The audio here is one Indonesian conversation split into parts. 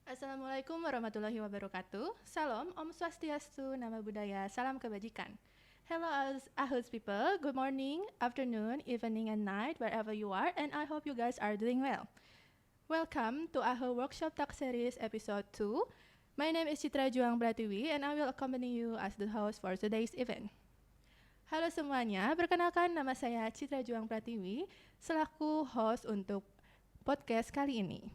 Assalamualaikum warahmatullahi wabarakatuh. Salam, Om Swastiastu, Nama Budaya, Salam Kebajikan. Hello Ahus people, good morning, afternoon, evening and night, wherever you are, and I hope you guys are doing well. Welcome to Aho Workshop Talk Series Episode 2. My name is Citra Juang Bratiwi and I will accompany you as the host for today's event. Halo semuanya, perkenalkan nama saya Citra Juang Pratiwi selaku host untuk podcast kali ini.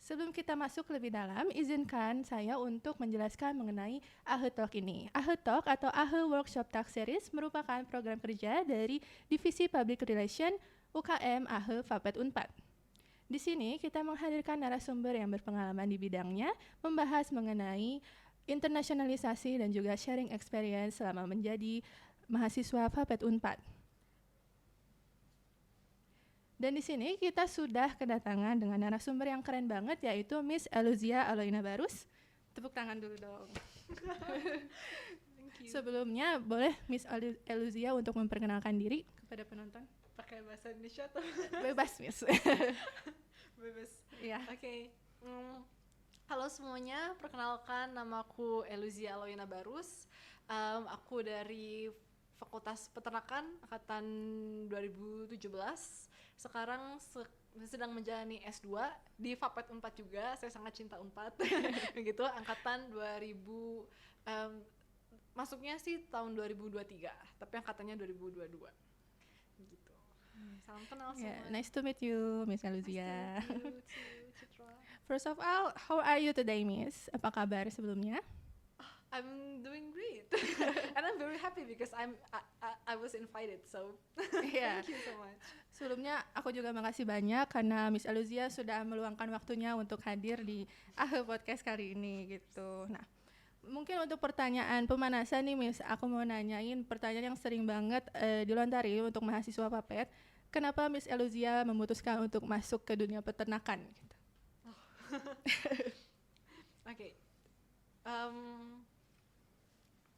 Sebelum kita masuk lebih dalam, izinkan saya untuk menjelaskan mengenai AHE Talk ini. AHE Talk atau AHE Workshop Talk Series merupakan program kerja dari Divisi Public Relation UKM AHE Fapet Unpad. Di sini kita menghadirkan narasumber yang berpengalaman di bidangnya, membahas mengenai internasionalisasi dan juga sharing experience selama menjadi mahasiswa Fapet Unpad. Dan di sini kita sudah kedatangan dengan narasumber yang keren banget, yaitu Miss Eluzia Aloina Barus. Tepuk tangan dulu dong. Sebelumnya boleh Miss Eluzia untuk memperkenalkan diri kepada penonton. Pakai bahasa Indonesia atau Bebas, Miss. bebas? Ya. Oke. Halo semuanya, perkenalkan namaku Eluzia Aloina Barus. Aku dari Fakultas Peternakan angkatan 2017. Sekarang sedang menjalani S2 di Fapet Unpad juga. Saya sangat cinta Unpad. Begitu, angkatan 2000 masuknya sih tahun 2023, tapi angkatannya 2022. Gitu. Salam kenal semua. Yeah, nice to meet you, Miss Eluzia. Nice to meet you too, Citra. First of all, how are you today, Miss? Apa kabar sebelumnya? I'm doing great, and I'm very happy because I was invited. So Yeah. thank you so much. Sebelumnya aku juga makasih banyak karena Miss Eluzia sudah meluangkan waktunya untuk hadir di AHE Podcast kali ini gitu. Nah, mungkin untuk pertanyaan pemanasan nih Miss, aku mau nanyain pertanyaan yang sering banget dilontari untuk mahasiswa Fapet. Kenapa Miss Eluzia memutuskan untuk masuk ke dunia peternakan? Gitu. Oke.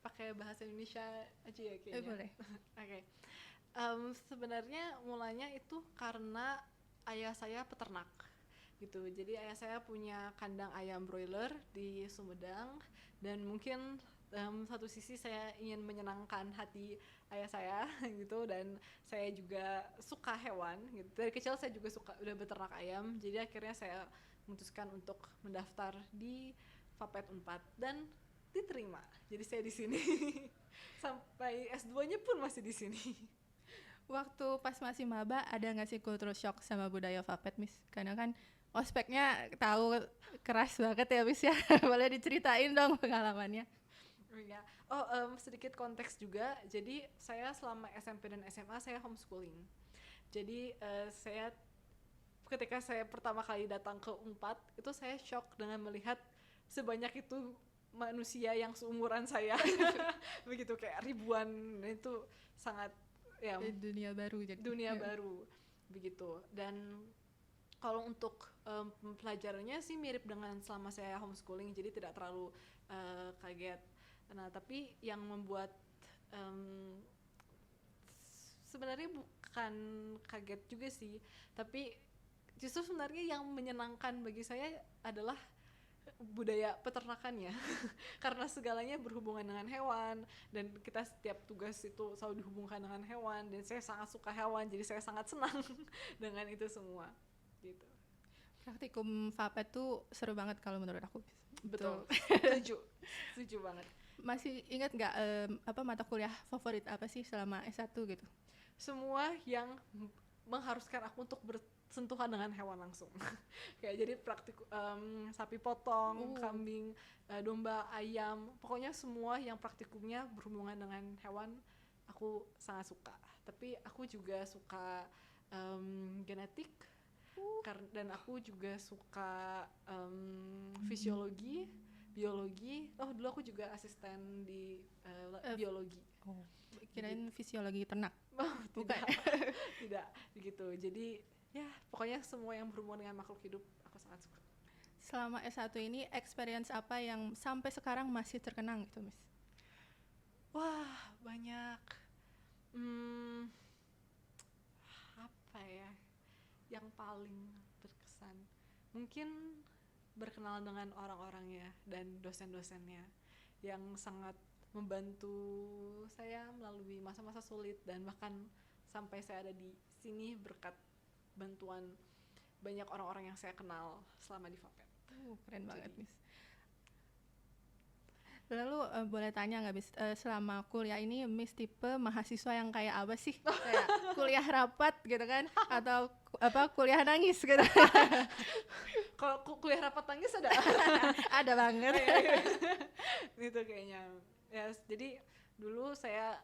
Pakai bahasa Indonesia aja ya kayaknya. Boleh. Oke. Sebenarnya mulanya itu karena ayah saya peternak gitu. Jadi ayah saya punya kandang ayam broiler di Sumedang, dan mungkin satu sisi saya ingin menyenangkan hati ayah saya gitu, dan saya juga suka hewan gitu. Dari kecil saya juga udah beternak ayam. Jadi akhirnya saya memutuskan untuk mendaftar di Fapet Unpad dan diterima. Jadi saya di sini sampai S2-nya pun masih di sini. Waktu pas masih maba ada nggak sih cultural shock sama budaya Fapet, Miss? Karena kan ospeknya tahu keras banget ya, Miss ya. Boleh diceritain dong pengalamannya. Ya. Sedikit konteks juga. Jadi saya selama SMP dan SMA saya homeschooling. Jadi ketika saya pertama kali datang ke Unpad, itu saya shock dengan melihat sebanyak itu manusia yang seumuran saya. Begitu, kayak ribuan. Itu sangat ya, Dunia baru jadi. Dunia baru begitu. Dan kalau untuk pelajarannya sih mirip dengan selama saya homeschooling, jadi tidak terlalu kaget. Nah, tapi yang membuat sebenarnya bukan kaget juga sih, tapi justru sebenarnya yang menyenangkan bagi saya adalah budaya peternakannya. Karena segalanya berhubungan dengan hewan, dan kita setiap tugas itu selalu dihubungkan dengan hewan, dan saya sangat suka hewan, jadi saya sangat senang dengan itu semua gitu. Praktikum Fapet tuh seru banget kalau menurut aku. Betul. Setuju banget. Masih ingat nggak mata kuliah favorit apa sih selama S1 gitu? Semua yang mengharuskan aku untuk bersentuhan dengan hewan langsung. Kayak jadi sapi potong, kambing, domba, ayam, pokoknya semua yang praktikumnya berhubungan dengan hewan aku sangat suka. Tapi aku juga suka genetik, dan aku juga suka fisiologi, biologi. Dulu aku juga asisten di biologi. Kirain fisiologi ternak. Bukan. Tidak begitu. Jadi ya pokoknya semua yang berhubungan dengan makhluk hidup aku sangat suka. Selama S1 ini experience apa yang sampai sekarang masih terkenang gitu, Miss? Wah, banyak. Apa ya yang paling berkesan? Mungkin berkenalan dengan orang-orangnya dan dosen-dosennya yang sangat membantu saya melalui masa-masa sulit, dan bahkan sampai saya ada di sini berkat bantuan banyak orang-orang yang saya kenal selama di Vapet. Keren banget, Miss. Lalu boleh tanya nggak, Miss, selama kuliah ini Miss tipe mahasiswa yang kayak apa sih? Kayak kuliah rapat gitu kan? Atau kuliah nangis gitu? Kalau kuliah rapat nangis ada? Ada banget. Gitu kayaknya. Ya, jadi dulu saya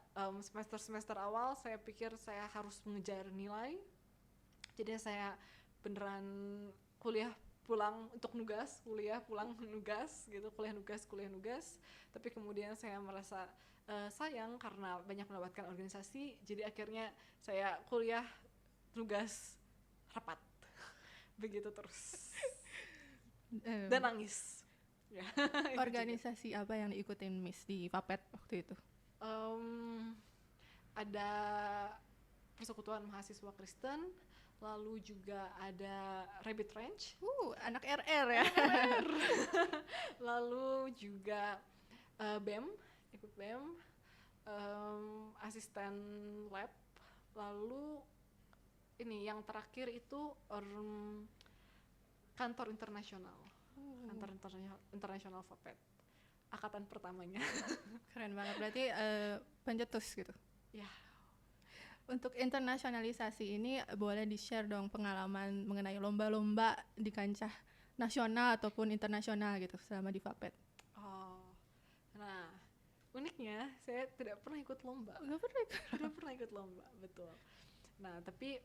semester awal saya pikir saya harus mengejar nilai. Jadi saya beneran kuliah pulang untuk nugas, kuliah pulang nugas gitu, kuliah nugas. Tapi kemudian saya merasa sayang karena banyak melewatkan organisasi, jadi akhirnya saya kuliah nugas rapat. Begitu terus. Dan nangis. Ya. Organisasi apa yang diikutin Miss di Vapet waktu itu? Ada Persekutuan Mahasiswa Kristen, lalu juga ada Rabbit Ranch. Anak RR ya. Lalu juga BEM, ikut BEM, asisten lab. Lalu ini yang terakhir itu kantor internasional. Kantor internasional Vapet. Angkatan pertamanya. Keren banget, berarti pencetus gitu. Ya. Untuk internasionalisasi ini boleh di-share dong pengalaman mengenai lomba-lomba di kancah nasional ataupun internasional gitu selama di Vapet. Nah, uniknya saya tidak pernah ikut lomba. Tidak pernah ikut lomba, betul. Nah, tapi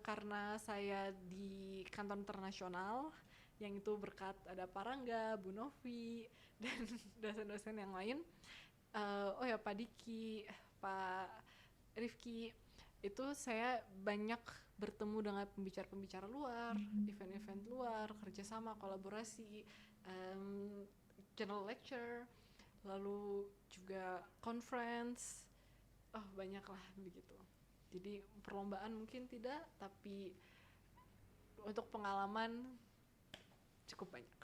karena saya di kantor internasional, yang itu berkat ada Pak Rangga, Bu Novi, dan dosen-dosen yang lain, Pak Diki, Pak Rifki, itu saya banyak bertemu dengan pembicara-pembicara luar, event-event luar, kerjasama, kolaborasi, general lecture, lalu juga conference, banyak lah begitu. Jadi perlombaan mungkin tidak, tapi untuk pengalaman cukup banyak.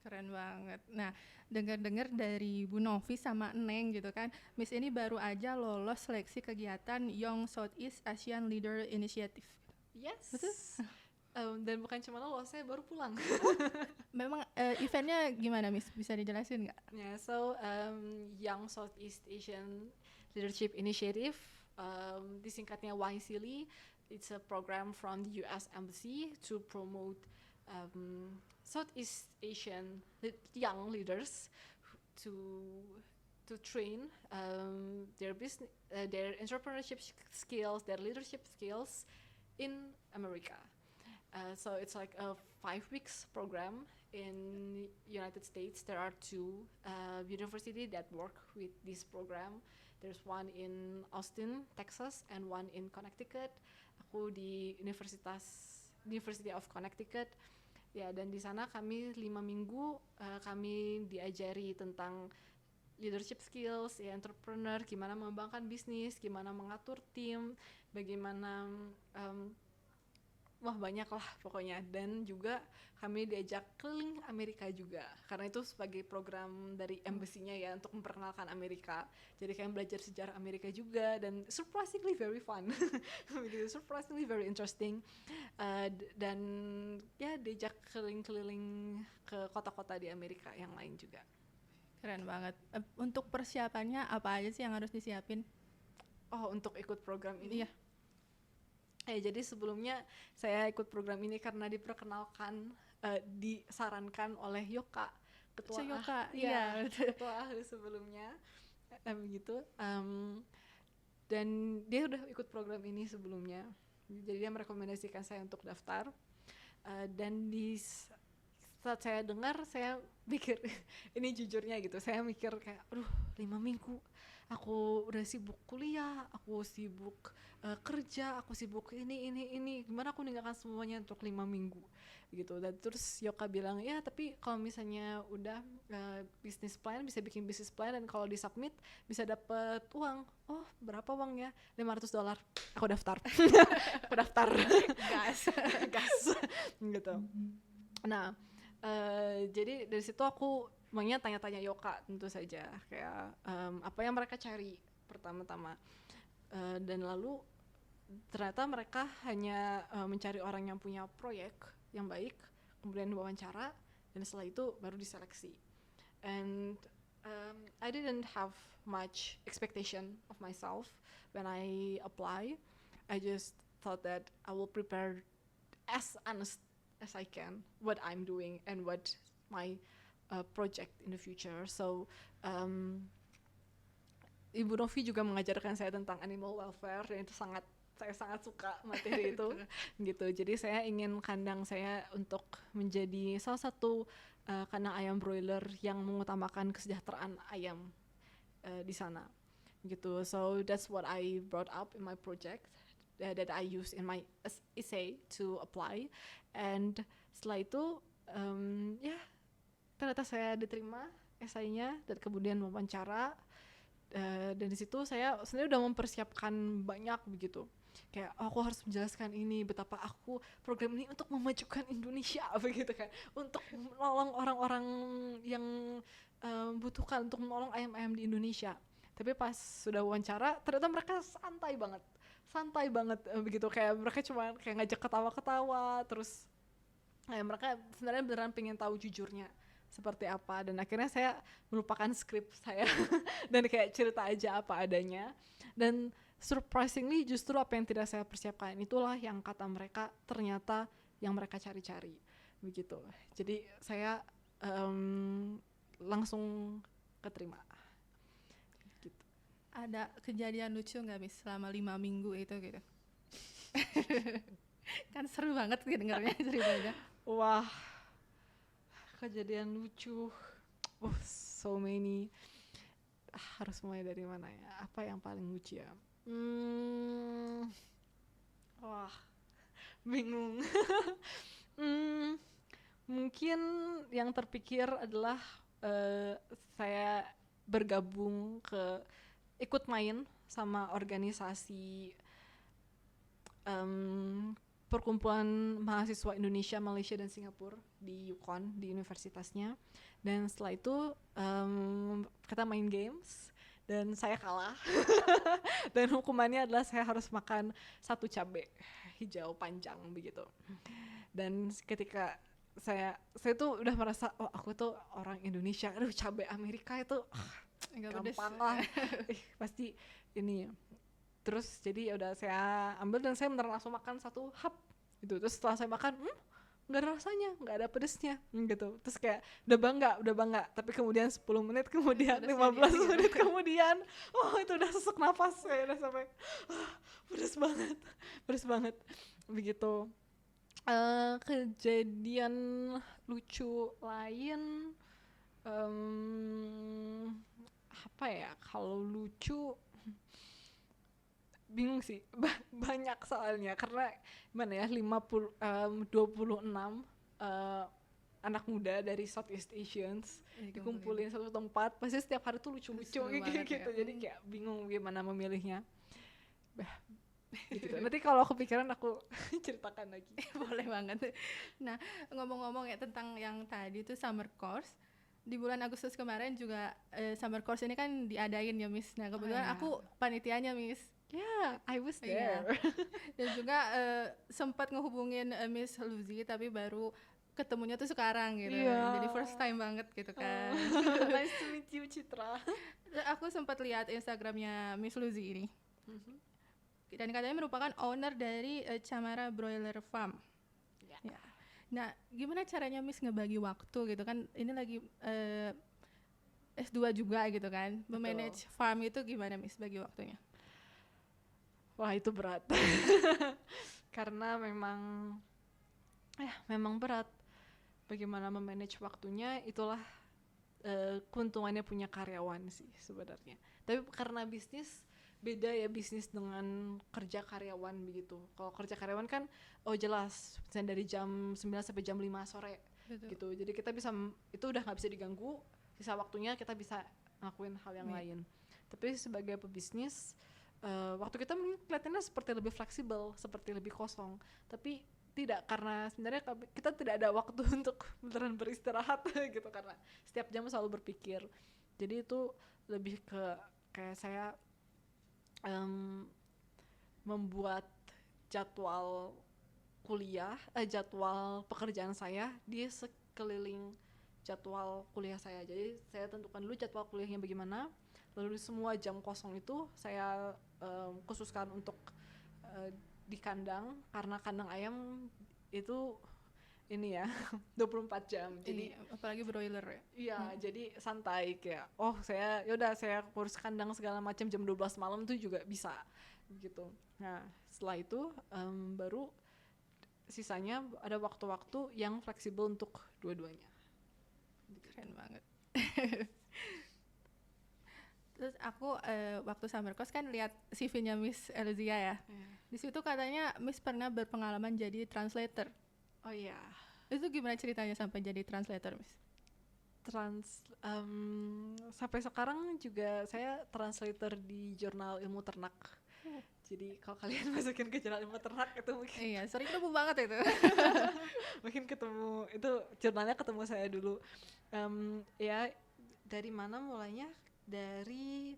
Keren banget. Nah, dengar-dengar dari Bu Novi sama Neng gitu kan, Miss ini baru aja lolos seleksi kegiatan Young Southeast Asian Leader Initiative. Yes. Betul? Dan bukan cuma lolos, saya baru pulang. Memang eventnya gimana, Miss? Bisa dijelasin nggak? Yeah, so Young Southeast Asian Leadership Initiative, disingkatnya YSEALI. It's a program from the US Embassy to promote Southeast Asian young leaders to train their business, their entrepreneurship skills, their leadership skills in America. So it's like a 5 weeks program. In United States, there are 2 universities that work with this program. There's one in Austin, Texas, and one in Connecticut. Aku di University of Connecticut. Ya, dan di sana kami 5 minggu kami diajari tentang leadership skills, ya, entrepreneur, gimana mengembangkan bisnis, gimana mengatur tim, bagaimana banyak lah pokoknya. Dan juga kami diajak keliling Amerika juga, karena itu sebagai program dari embassy-nya ya, untuk memperkenalkan Amerika. Jadi kami belajar sejarah Amerika juga, dan surprisingly very fun. Surprisingly very interesting. Dan ya, diajak keliling-keliling ke kota-kota di Amerika yang lain juga. Keren banget. Untuk persiapannya apa aja sih yang harus disiapin? Untuk ikut program ini? Iya. Jadi sebelumnya saya ikut program ini karena diperkenalkan, disarankan oleh Yoka, ketua Yoka, ketua sebelumnya, begitu. Dan dia udah ikut program ini sebelumnya, jadi dia merekomendasikan saya untuk daftar. Dan saat saya dengar, saya pikir ini jujurnya gitu, saya mikir kayak, 5 minggu aku udah sibuk kuliah, aku sibuk kerja, aku sibuk ini, gimana aku ninggalkan semuanya untuk 5 minggu gitu. Dan terus Yoka bilang, ya tapi kalau misalnya udah bisnis plan, bisa bikin bisnis plan, dan kalau disubmit bisa dapet uang. Berapa uangnya? $500. Aku daftar. Gas gitu. Nah, Jadi dari situ aku maunya tanya-tanya Yoka tentu saja kayak apa yang mereka cari pertama-tama. Dan lalu ternyata mereka hanya mencari orang yang punya proyek yang baik, kemudian wawancara, dan setelah itu baru diseleksi. And I didn't have much expectation of myself when I apply. I just thought that I will prepare as honest as I can what I'm doing and what my project in the future. So Ibu Novi juga mengajarkan saya tentang animal welfare, dan itu saya sangat suka materi itu gitu. Jadi saya ingin kandang saya untuk menjadi salah satu kandang ayam broiler yang mengutamakan kesejahteraan ayam di sana gitu. So that's what I brought up in my project that I use in my essay to apply. And setelah itu ternyata saya diterima esainya dan kemudian wawancara. Dan di situ saya sebenarnya udah mempersiapkan banyak begitu, kayak aku harus menjelaskan ini betapa aku program ini untuk memajukan Indonesia begitu kan, untuk menolong orang-orang yang butuhkan, untuk menolong ayam-ayam di Indonesia. Tapi pas sudah wawancara ternyata mereka santai banget begitu, kayak mereka cuma kayak ngajak ketawa-ketawa, terus mereka sebenarnya beneran pengen tahu jujurnya seperti apa. Dan akhirnya saya melupakan skrip saya dan kayak cerita aja apa adanya. Dan surprisingly justru apa yang tidak saya persiapkan itulah yang kata mereka ternyata yang mereka cari-cari begitu. Jadi saya langsung keterima gitu. Ada kejadian lucu nggak Miss selama 5 minggu itu gitu? Kan seru banget sih dengarnya ceritanya. Wah, kejadian lucu, so many. Harus mulai dari mana ya? Apa yang paling lucu ya? Wah, bingung. Mungkin yang terpikir adalah saya bergabung ikut main sama organisasi perkumpulan mahasiswa Indonesia, Malaysia, dan Singapura di UCON, di universitasnya. Dan setelah itu kita main games dan saya kalah. Dan hukumannya adalah saya harus makan 1 cabai hijau panjang begitu. Dan ketika saya tuh udah merasa, oh aku tuh orang Indonesia, aduh cabai Amerika itu gampang lah. Pasti ini. Terus jadi ya udah saya ambil dan saya beneran langsung makan 1 hap gitu. Terus setelah saya makan, nggak ada rasanya, nggak ada pedesnya gitu. Terus kayak udah bangga. Tapi kemudian 10 menit kemudian, 15 menit kemudian, itu udah sesak nafas, saya udah sampai pedes banget begitu. Kejadian lucu lain apa ya? Kalau lucu bingung sih, banyak soalnya, karena gimana ya, 26 anak muda dari Southeast Asians dikumpulin satu tempat, pasti setiap hari tuh lucu-lucu gitu. Ya. Jadi kayak bingung gimana memilihnya. Gitu. Nanti kalau aku pikiran aku ceritakan lagi. Boleh banget. Nah, ngomong-ngomong ya tentang yang tadi tuh summer course, di bulan Agustus kemarin juga summer course ini kan diadain ya Miss. Nah kebetulan aku panitianya Miss. Yeah, I was there. Dan juga sempat ngehubungin Miss Luzi, tapi baru ketemunya tuh sekarang gitu. Jadi first time banget gitu kan. Nice to meet you, Citra. Aku sempat lihat Instagramnya Miss Luzi ini. Dan katanya merupakan owner dari Camara Broiler Farm. Ya. Nah, gimana caranya Miss ngebagi waktu gitu kan? Ini lagi S2 juga gitu kan. Memanage farm itu gimana Miss bagi waktunya? Wah, itu berat. Karena memang berat. Bagaimana memanage waktunya, itulah keuntungannya punya karyawan sih sebenarnya. Tapi karena bisnis beda ya, bisnis dengan kerja karyawan begitu. Kalau kerja karyawan kan jelas, misalnya dari jam 9 sampai jam 5 sore. Betul. Gitu. Jadi kita bisa, itu udah nggak bisa diganggu, sisa waktunya kita bisa ngelakuin hal yang lain. Tapi sebagai pebisnis, waktu kita kelihatannya seperti lebih fleksibel, seperti lebih kosong. Tapi tidak, karena sebenarnya kita tidak ada waktu untuk beneran beristirahat gitu, karena setiap jam selalu berpikir. Jadi itu lebih ke kayak saya membuat jadwal jadwal pekerjaan saya di sekeliling jadwal kuliah saya. Jadi saya tentukan dulu jadwal kuliahnya bagaimana, lalu semua jam kosong itu saya khususkan untuk di kandang, karena kandang ayam itu ini ya 24 jam. Jadi apalagi broiler ya. Iya, jadi santai kayak saya yaudah saya urus kandang segala macam jam 12 malam tuh juga bisa gitu. Nah, setelah itu baru sisanya ada waktu-waktu yang fleksibel untuk dua-duanya. Keren banget. Terus aku waktu summer course kan lihat CV-nya Miss Elzia ya. Di situ katanya Miss pernah berpengalaman jadi translator. Oh iya. Itu gimana ceritanya sampai jadi translator, Miss? Sampai sekarang juga saya translator di jurnal ilmu ternak. Jadi kalau kalian masukin ke jurnal ilmu ternak itu mungkin iya, sering ketemu banget itu. mungkin ketemu itu jurnalnya, ketemu saya dulu. Ya dari mana mulainya? Dari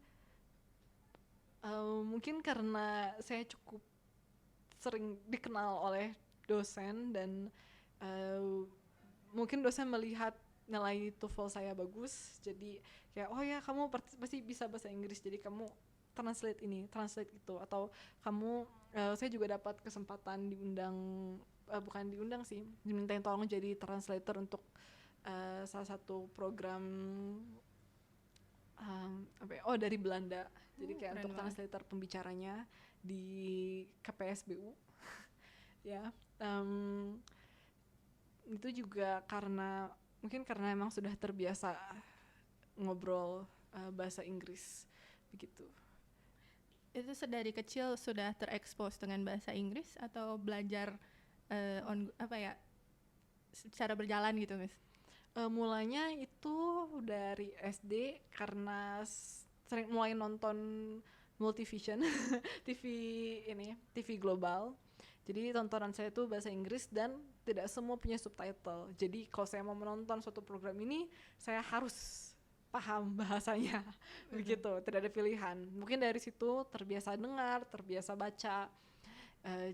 mungkin karena saya cukup sering dikenal oleh dosen, dan mungkin dosen melihat nilai TOEFL saya bagus, jadi kayak oh ya kamu pasti bisa bahasa Inggris, jadi kamu translate ini, translate itu, atau kamu saya juga dapat kesempatan diundang, bukan diundang sih, dimintain tolong jadi translator untuk salah satu program dari Belanda, jadi kayak untuk translator pembicaranya di KPSBU ya. Itu juga mungkin karena emang sudah terbiasa ngobrol bahasa Inggris begitu. Itu dari kecil sudah terekspos dengan bahasa Inggris atau belajar secara berjalan gitu, Miss? Mulanya itu dari SD, karena sering mulai nonton Multivision TV global. Jadi tontonan saya itu bahasa Inggris dan tidak semua punya subtitle. Jadi kalau saya mau menonton suatu program ini, saya harus paham bahasanya begitu, tidak ada pilihan. Mungkin dari situ terbiasa dengar, terbiasa baca,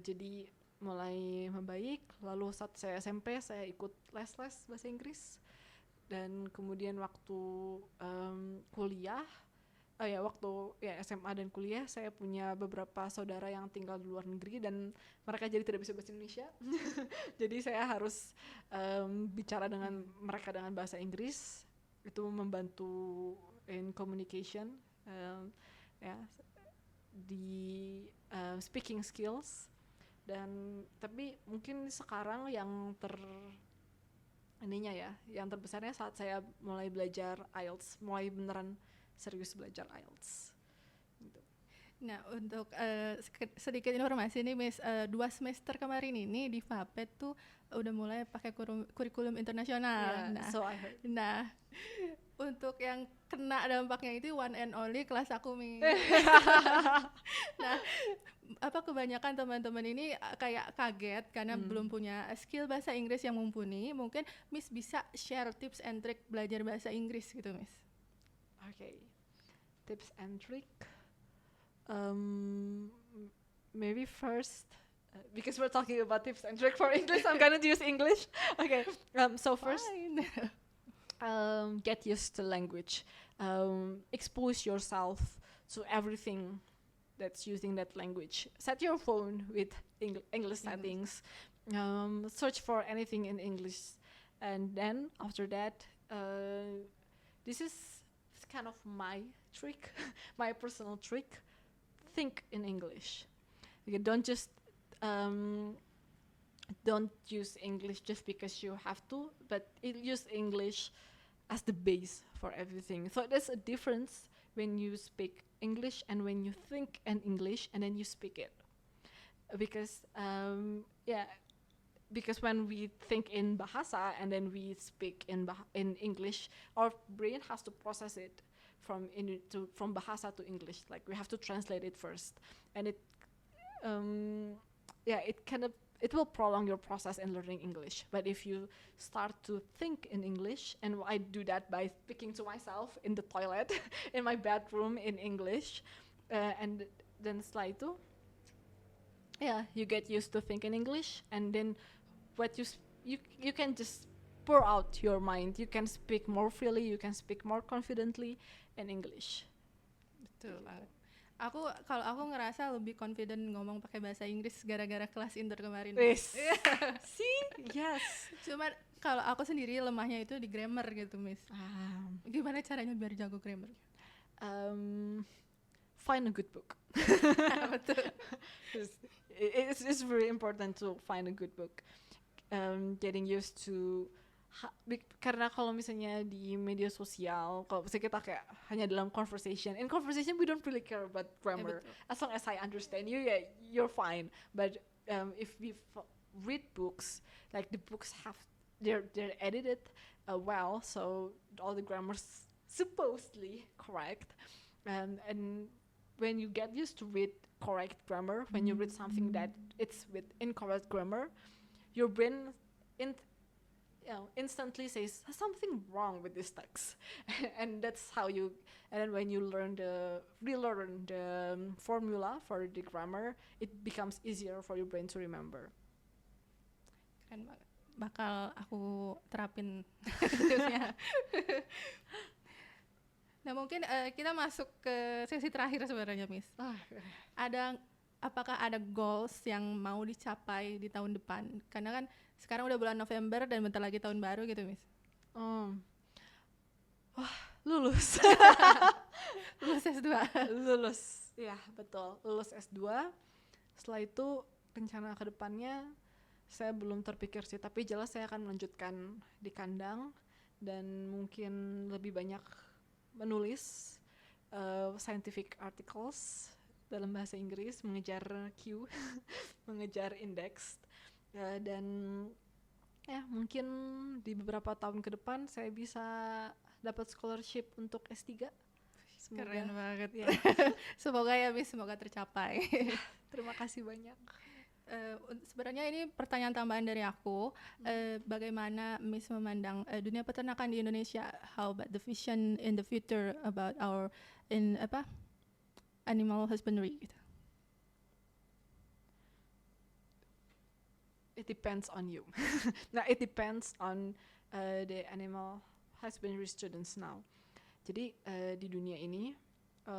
jadi mulai membaik. Lalu saat saya SMP saya ikut les-les bahasa Inggris, dan kemudian waktu kuliah, waktu SMA dan kuliah, saya punya beberapa saudara yang tinggal di luar negeri dan mereka jadi tidak bisa bahasa Indonesia. Jadi saya harus bicara dengan mereka dengan bahasa Inggris. Itu membantu in communication, di speaking skills. Dan tapi mungkin sekarang yang yang terbesarnya saat saya mulai belajar IELTS, mulai beneran serius belajar IELTS gitu. Nah, untuk sedikit informasi nih, Miss, 2 semester kemarin ini di FAPET tuh udah mulai pakai kurikulum internasional. So I heard. Nah, untuk yang kena dampaknya itu one and only kelas aku, Miss. Nah, kebanyakan teman-teman ini kayak kaget karena belum punya skill bahasa Inggris yang mumpuni. Mungkin Miss bisa share tips and trick belajar bahasa Inggris gitu, Miss. Okay. Tips and trick. Maybe first, because we're talking about tips and trick for English, I'm gonna use English. Okay. So first, get used to language. Expose yourself to everything that's using that language. Set your phone with English settings. Search for anything in English, and then after that, this is kind of my trick, my personal trick. Think in English. Okay, don't use English just because you have to, but use English as the base for everything. So there's a difference when you speak English and when you think in English and then you speak it. Because because when we think in Bahasa and then we speak in English, our brain has to process it from Bahasa to English. Like we have to translate it first, and it kind of it will prolong your process in learning English. But if you start to think in English, and I do that by speaking to myself in the toilet, in my bedroom in English, and then setelah itu, you get used to think in English, and then what you can just pour out your mind. You can speak more freely, you can speak more confidently in English. Betul banget. Kalau aku ngerasa lebih confident ngomong pakai bahasa Inggris gara-gara kelas inter kemarin. Yes. See? Yes. Cuman kalau aku sendiri lemahnya itu di grammar gitu, Miss. Gimana caranya biar jago grammar? Find a good book. Betul. It's very important to find a good book. Getting used to karena kalau misalnya di media sosial, kalau misalnya kita kayak hanya dalam conversation, in conversation we don't really care about grammar. As long as I understand you, you're fine. But if we read books, like the books they're edited well, so all the grammar's supposedly correct. And when you get used to read correct grammar, when you read something that it's with incorrect grammar, your brain instantly says something wrong with this text. And that's how and then when you relearn the formula for the grammar, it becomes easier for your brain to remember. Keren banget. Bakal aku terapin tipsnya. Nah mungkin kita masuk ke sesi terakhir sebenarnya, Miss. Apakah ada goals yang mau dicapai di tahun depan? Karena kan sekarang udah bulan November dan bentar lagi tahun baru gitu, Miss. Lulus. Lulus S2. Lulus, ya betul. Lulus S2. Setelah itu rencana ke depannya saya belum terpikir sih, tapi jelas saya akan melanjutkan di kandang dan mungkin lebih banyak menulis scientific articles dalam bahasa Inggris, mengejar Q, mengejar indeks, dan mungkin di beberapa tahun ke depan saya bisa dapat scholarship untuk S3. Semoga. Keren banget ya. Semoga ya, Miss, semoga tercapai. Terima kasih banyak. Sebenarnya ini pertanyaan tambahan dari aku. Bagaimana Miss memandang dunia peternakan di Indonesia? How about the vision in the future about our animal husbandry gitu? It depends on you. Nah, it depends on the animal husbandry students now. Jadi di dunia ini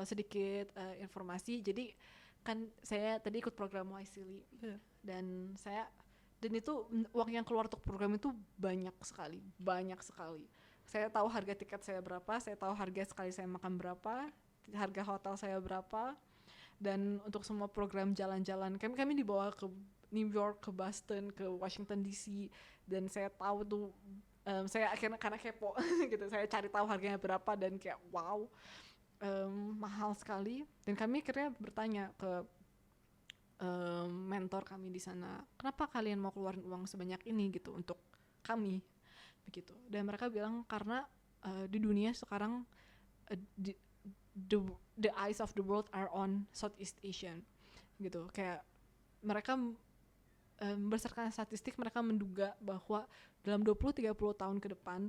sedikit informasi. Jadi kan saya tadi ikut program Wisely dan itu uang yang keluar untuk program itu banyak sekali. Saya tahu harga tiket saya berapa, saya tahu harga sekali saya makan berapa, harga hotel saya berapa, dan untuk semua program jalan-jalan kami dibawa ke New York, ke Boston, ke Washington DC, dan saya tahu tuh saya akhirnya karena kepo gitu, saya cari tahu harganya berapa dan kayak wow, mahal sekali. Dan kami akhirnya bertanya ke mentor kami di sana, kenapa kalian mau keluarin uang sebanyak ini gitu untuk kami begitu. Dan mereka bilang karena di dunia sekarang the eyes of the world are on Southeast Asian gitu. Kayak mereka berdasarkan statistik mereka menduga bahwa dalam 20-30 tahun ke depan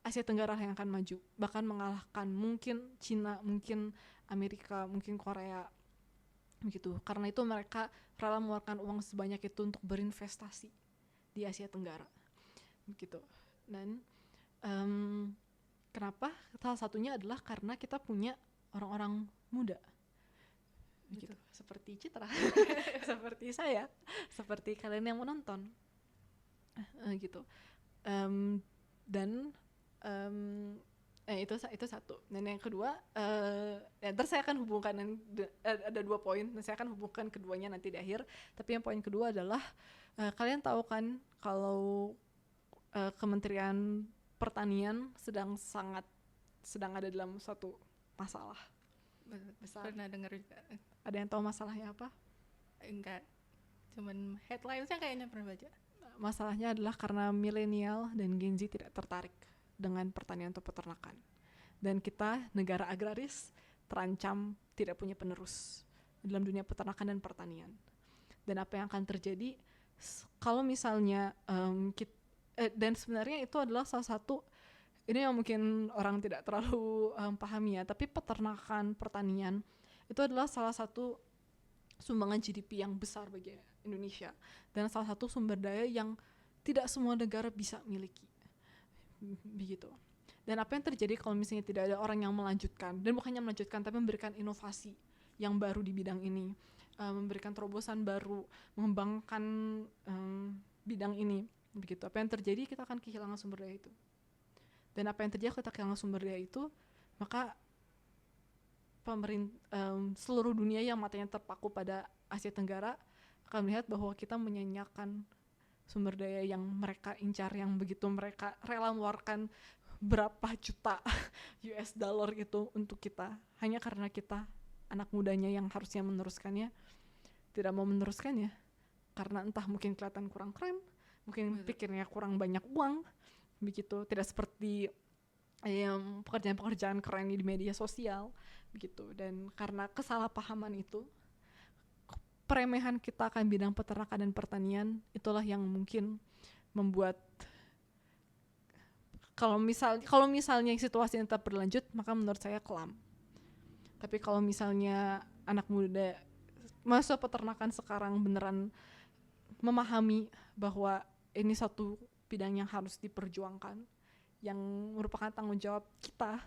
Asia Tenggara yang akan maju, bahkan mengalahkan mungkin Cina, mungkin Amerika, mungkin Korea begitu. Karena itu mereka rela mengeluarkan uang sebanyak itu untuk berinvestasi di Asia Tenggara begitu. Dan kenapa? Salah satunya adalah karena kita punya orang-orang muda gitu, seperti Citra, seperti saya, seperti kalian yang menonton gitu. Dan itu satu. Dan yang kedua, ntar saya akan hubungkan ada 2 poin, dan saya akan hubungkan keduanya nanti di akhir. Tapi yang poin kedua adalah kalian tahu kan kalau Kementerian Pertanian sedang ada dalam suatu masalah besar. Pernah dengar juga. Ada yang tahu masalahnya apa? Enggak, cuman headlines-nya kayaknya pernah baca. Masalahnya adalah karena milenial dan Gen Z tidak tertarik dengan pertanian atau peternakan. Dan kita, negara agraris, terancam tidak punya penerus dalam dunia peternakan dan pertanian. dan apa yang akan terjadi kalau misalnya dan sebenarnya itu adalah salah satu, ini yang mungkin orang tidak terlalu pahami ya, tapi peternakan, pertanian itu adalah salah satu sumbangan GDP yang besar bagi Indonesia dan salah satu sumber daya yang tidak semua negara bisa miliki, begitu. Dan apa yang terjadi kalau misalnya tidak ada orang yang melanjutkan, dan bukannya melanjutkan tapi memberikan inovasi yang baru di bidang ini, memberikan terobosan baru, mengembangkan bidang ini, begitu. Apa yang terjadi, kita akan kehilangan sumber daya itu. Dan apa yang terjadi kalau kita kehilangan sumber daya itu, maka seluruh dunia yang matanya terpaku pada Asia Tenggara akan melihat bahwa kita menyanyiakan sumber daya yang mereka incar, yang begitu mereka rela mengeluarkan berapa juta US dollar itu untuk kita, hanya karena kita anak mudanya yang harusnya meneruskannya tidak mau meneruskannya karena entah mungkin kelihatan kurang keren, mungkin pikirnya kurang banyak uang, begitu. Tidak seperti pekerjaan-pekerjaan keren di media sosial, begitu. Dan karena kesalahpahaman itu, peremehan kita akan bidang peternakan dan pertanian, itulah yang mungkin membuat kalau misalnya situasi ini tetap berlanjut, maka menurut saya kelam. Tapi kalau misalnya anak muda masa peternakan sekarang beneran memahami bahwa ini satu bidang yang harus diperjuangkan, yang merupakan tanggung jawab kita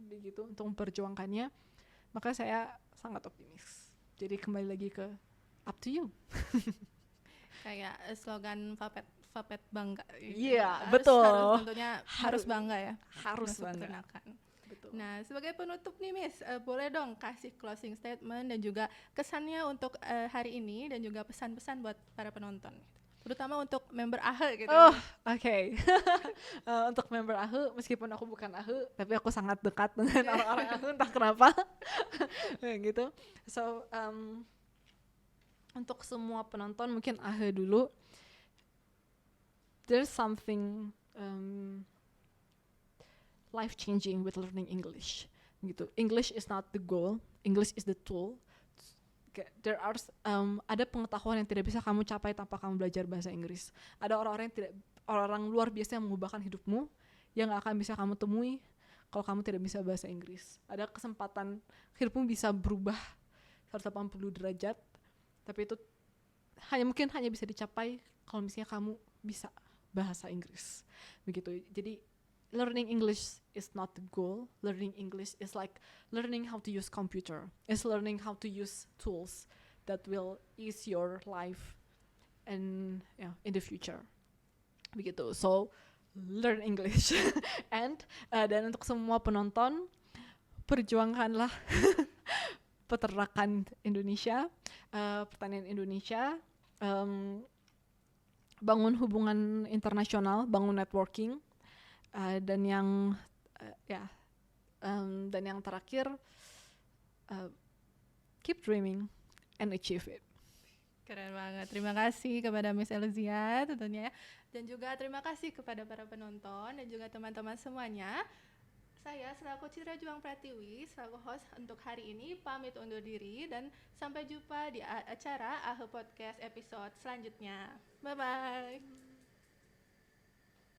begitu untuk memperjuangkannya, maka saya sangat optimis. Jadi kembali lagi ke up to you. Kayak slogan Vapet bangga. Iya, betul. Harus tentunya harus bangga ya. Harus bangga. Peternakan. Betul. Nah, sebagai penutup nih Miss, boleh dong kasih closing statement dan juga kesannya untuk hari ini dan juga pesan-pesan buat para penonton, terutama untuk member AHE gitu. Oh, oke. Untuk member AHE, meskipun aku bukan AHE, tapi aku sangat dekat dengan orang-orang AHE, entah kenapa. Gitu. So, untuk semua penonton mungkin AHE dulu. There's something life-changing with learning English. Gitu. English is not the goal, English is the tool. Ada pengetahuan yang tidak bisa kamu capai tanpa kamu belajar bahasa Inggris. Ada orang luar biasa yang mengubahkan hidupmu yang gak akan bisa kamu temui kalau kamu tidak bisa bahasa Inggris. Ada kesempatan hidupmu bisa berubah 180 derajat, tapi itu hanya bisa dicapai kalau misalnya kamu bisa bahasa Inggris. Begitu. Jadi learning English is not the goal. Learning English is like learning how to use computer. It's learning how to use tools that will ease your life and in the future. Begitu. So learn English. Dan untuk semua penonton, perjuangkanlah peternakan Indonesia, pertanian Indonesia. Bangun hubungan internasional, bangun networking. Dan yang terakhir, keep dreaming and achieve it. Keren banget. Terima kasih kepada Miss Elzia tentunya, dan juga terima kasih kepada para penonton dan juga teman-teman semuanya. Saya selaku Citra Juang Pratiwi, selaku host untuk hari ini, pamit undur diri dan sampai jumpa di acara AHE Podcast episode selanjutnya. Bye-bye.